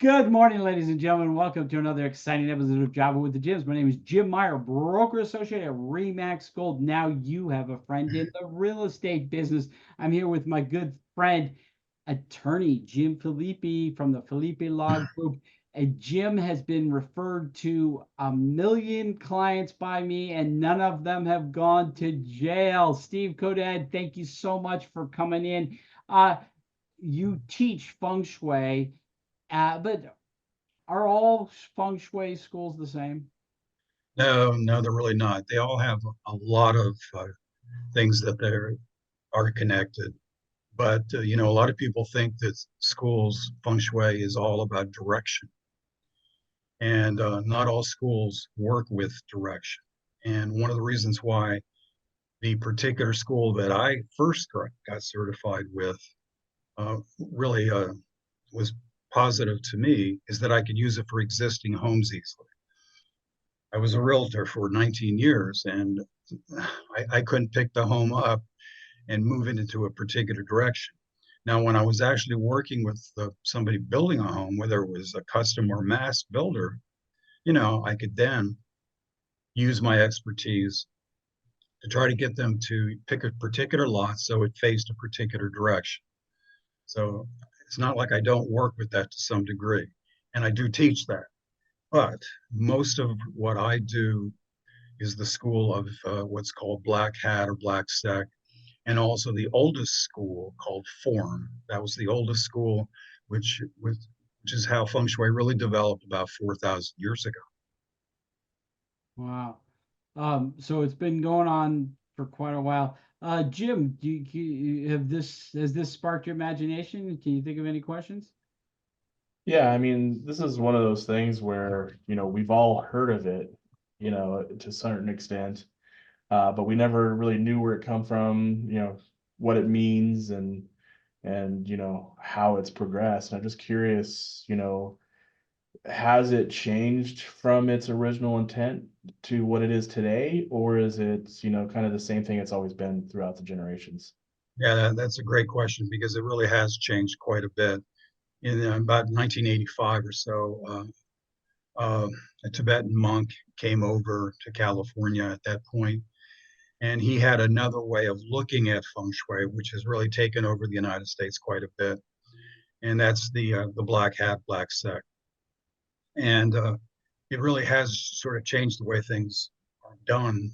Good morning, ladies and gentlemen. Welcome to another exciting episode of Java with the Jims. My name is Jim Meyer, broker associate at Remax Gold. Now you have a friend in the real estate business. I'm here with my good friend, attorney Jim Filippi from the Filippi Law Group. And Jim has been referred to 1 million clients by me, and none of them have gone to jail. Steve.kodad, thank you so much for coming in. You teach Feng Shui. But are all Feng Shui schools the same? No, they're really not. They all have a lot of things that are connected. But, a lot of people think that schools, Feng Shui is all about direction. And not all schools work with direction. And one of the reasons why the particular school that I first got certified with really was positive to me is that I could use it for existing homes easily. I was a realtor for 19 years and I couldn't pick the home up and move it into a particular direction. Now, when I was actually working with somebody building a home, whether it was a custom or mass builder, I could then use my expertise to try to get them to pick a particular lot so it faced a particular direction. So it's not like I don't work with that to some degree, and I do teach that. But most of what I do is the school of what's called Black Hat or Black Sec, and also the oldest school called Form. That was the oldest school, which is how Feng Shui really developed about 4,000 years ago. Wow. So it's been going on for quite a while. Jim, has this sparked your imagination? Can you think of any questions? Yeah, I mean, this is one of those things where, we've all heard of it, to a certain extent, but we never really knew where it come from, what it means and how it's progressed. And I'm just curious, has it changed from its original intent to what it is today, or is it, kind of the same thing it's always been throughout the generations? Yeah, that's a great question because it really has changed quite a bit. In about 1985 or so, a Tibetan monk came over to California at that point, and he had another way of looking at Feng Shui, which has really taken over the United States quite a bit, and that's the Black Hat, Black Sec, and it really has sort of changed the way things are done.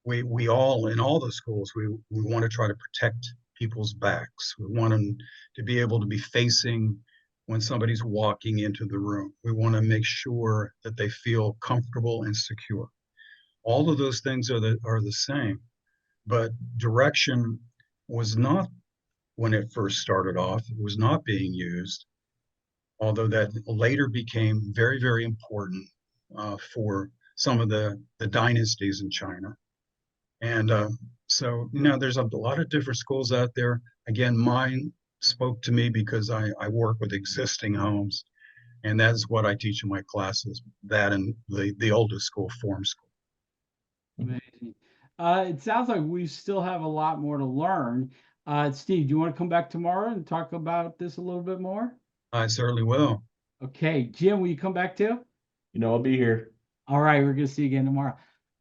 We all in all the schools we want to try to protect people's backs. We want them to be able to be facing when somebody's walking into the room. We want to make sure that they feel comfortable and secure. All of those things are the same, but direction was not, when it first started off, it was not being used, although that later became very, very important for some of the dynasties in China. And so, there's a lot of different schools out there. Again, mine spoke to me because I work with existing homes, and that's what I teach in my classes, that and the oldest school, Form School. Amazing. It sounds like we still have a lot more to learn. Steve, do you want to come back tomorrow and talk about this a little bit more? I certainly will. Okay, Jim, will you come back too? I'll be here. All right, we're going to see you again tomorrow.